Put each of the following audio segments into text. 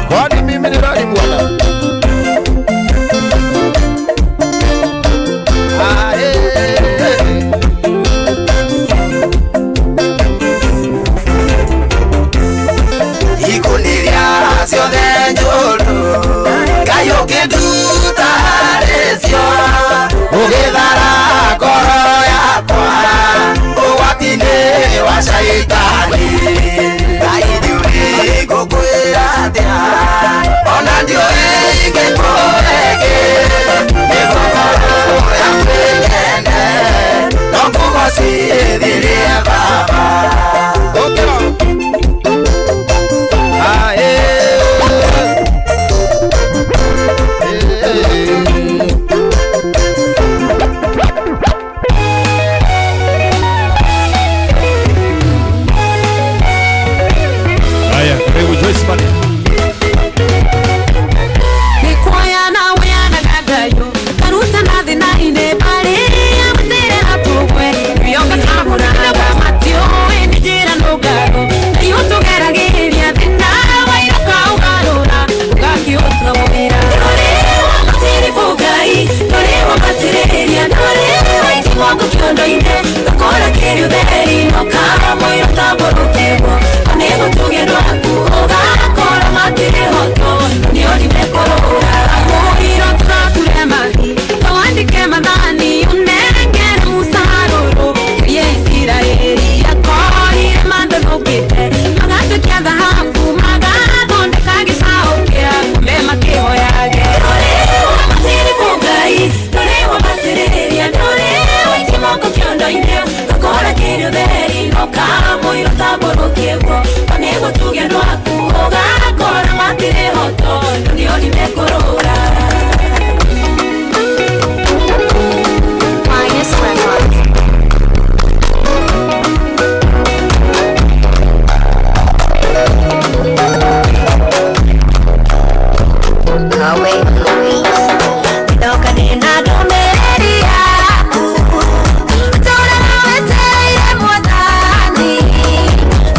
Kwani mimi ni nani bwana?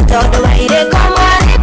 Todo aire como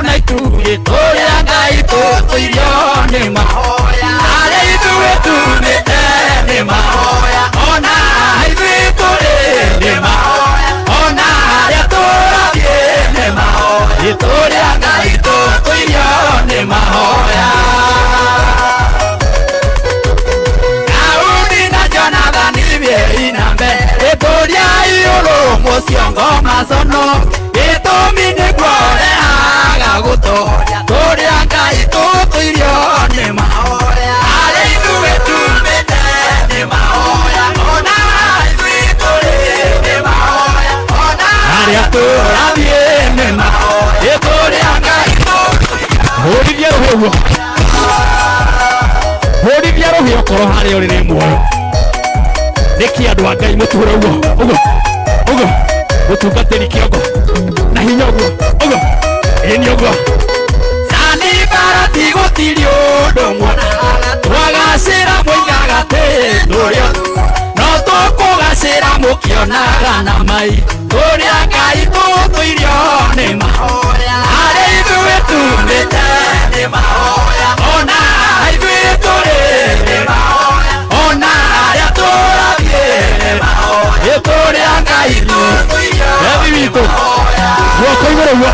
na ithuĩ tũrĩa Ngai tũtũirio nĩ mahoya arĩa ithuĩ tumĩte nĩ mahoya ona ithuĩ tũrĩ nĩ mahoya ona arĩa tũrathiĩ nĩ mahoya tũrĩa Ngai tũtũirio nĩ mahoya Daudi na Jonathani bieinambe ĩtũria igũrũ mũciongo macono gĩtũmi nĩguo rehaga gũtoria tũrĩa Ngai tũtũirio nĩ mahoya arĩa ithuĩ tumĩte nĩ mahoya ona ithuĩ tũrĩ nĩ mahoya ona arĩa tũrathiĩ nĩ mahoya tũrĩa Ngai tũtũirio hũrithia rũhĩ hũrithia rũhĩ okorwo harĩa ũrĩ nĩ muoyo nĩkĩ andũ a Ngai mũtũũre ũguo mũtungatĩri kĩongo na hinya ũguo ĩni ũguo Sanibara tigũtiri ũndũ mwonaga twagacĩra mũigaga tũrĩa no tũkũgacĩra mũkĩonaga na mai tũrĩa Ngai tũtũirio nĩ mahoya arĩa ithuĩ tumĩte nĩ mahoya ona ithuĩ tũrĩ nĩ mahoya ona arĩa tũrathiĩ nĩ mahoya tũrĩa Ngai tũtũirio nĩ mahoya guoko igũrũ guo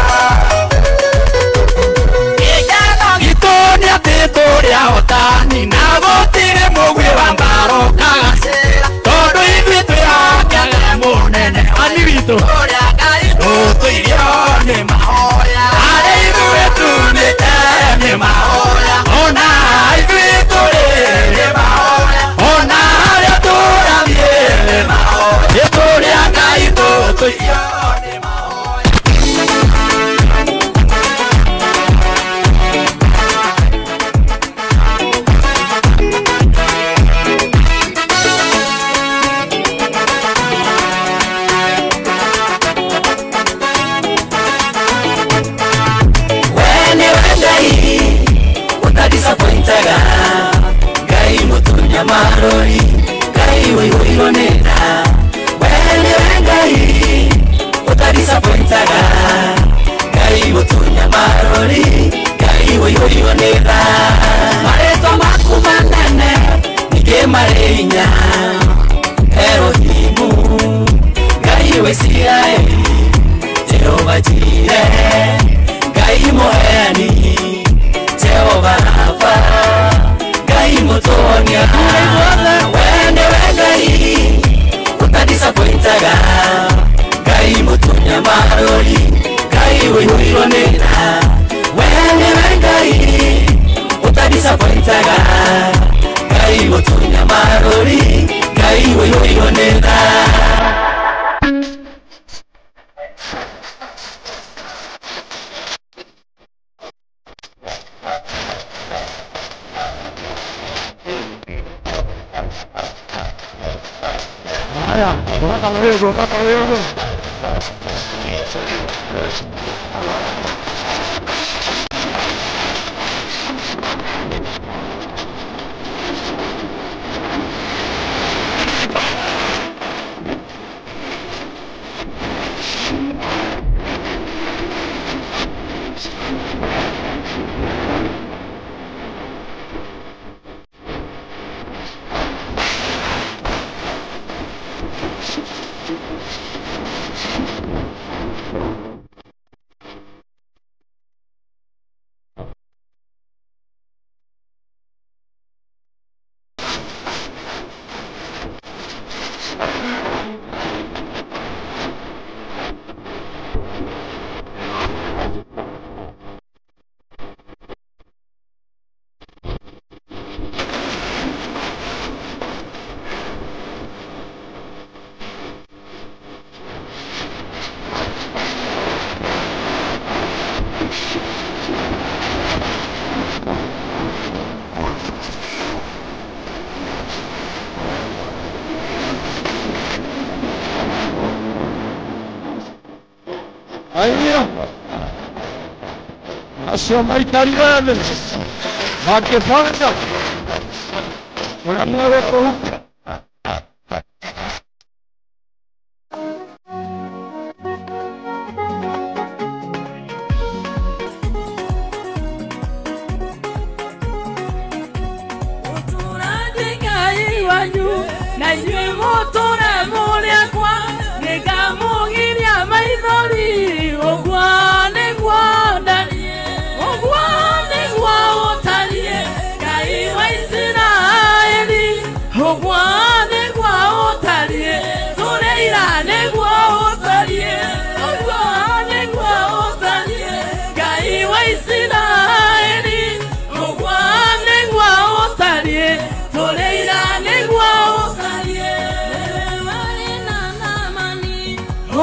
gĩkeno gitũ nĩ atĩ tũrĩa hotani na gũtirĩ mũgwi wa mbaro kagacĩra tondũ ithuĩ twĩhokaga mũnene ani witũ tũrĩa Ngai tũtũirio nĩ mahoya arĩa ithuĩ tumĩte nĩ mahoya ona ithuĩ tũrĩ nĩ mahoya ona arĩa tũrathiĩ nĩ mahoya tũrĩa Ngai tũtũirio nĩ mahoya disappointaga Ngai mũtunya marori Ngai wĩihũirwo nĩ tha wene Ngai ũtadisappointaga Ngai mũtunya marori Ngai wĩihũirwo nĩ tha marĩtwa maku manene ningĩ marĩ hinya Erohimu Ngai wĩ Isiraeli Jehova Jireh Ngai mũheani Jehova Rafa Ngai mũtonia wene Ngai ũtadisappointaga Ngai mũtunya marori Ngai wĩihũirwo nĩ tha wene Ngai ũtadisappointaga Ngai mũtunya marori Ngai wĩihũirwo nĩ tha Acio maikari wothe makĩbanga ũrĩa megũkũhuka na inyuĩ mũtũre mũrĩ akwa nĩngamũgiria maithori ũguo nĩguo ndariĩ ũguo nĩguo ũtariĩ Ngai wa Isiraeli ũguo nĩguo ũtariĩ tũrĩira nĩguo ũtariĩ ũguo nĩguo ũtariĩ Ngai wa Isiraeli ũguo nĩguo ũtariĩ tũrĩira nĩguo ũtariĩ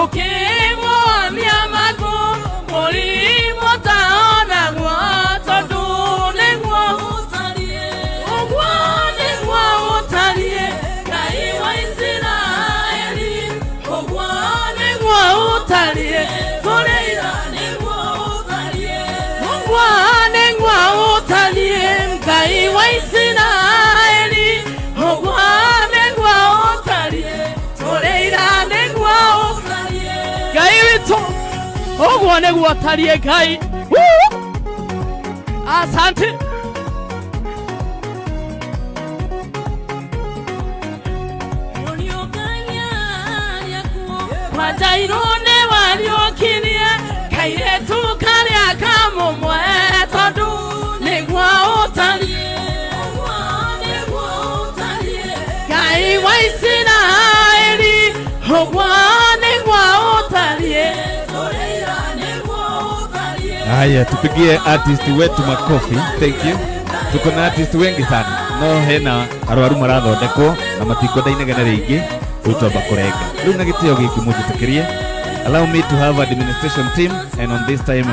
ukimwamia magu mũrimũ taonagwo tondũ nĩguo ũtariĩ ũguo nĩguo ũtariĩ Ngai wa Isiraeli ũguo nĩguo ũtariĩ tũrĩira nĩguo ũtariĩ ũguo nĩguo ũtariĩ Ngai wa Isiraeli ũguo nĩguo ũtariĩ tũrĩira nĩguo ũtariĩ Ngai witũ ũguo nĩguo ũtariĩ Ngai asante Wajairũ nĩ wariũkirie kairĩtu karĩa kamũmwe tondũ nĩguo ũtariĩ ũguo nĩguo ũtariĩ Ngai wa Isiraeli ũguo nĩguo ũtariĩ tũrĩira nĩguo ũtariĩ Haya, tupigie artist wetu makofi. Thank you. Tuko na artist wengi sana. No hena arwaru marathondekwo na matikwenda inegene rĩingĩ utwamba kũrenga. Rĩu na gĩtĩo gĩkĩ mũnjĩtĩkĩrie. Allow me to have administration team and on this time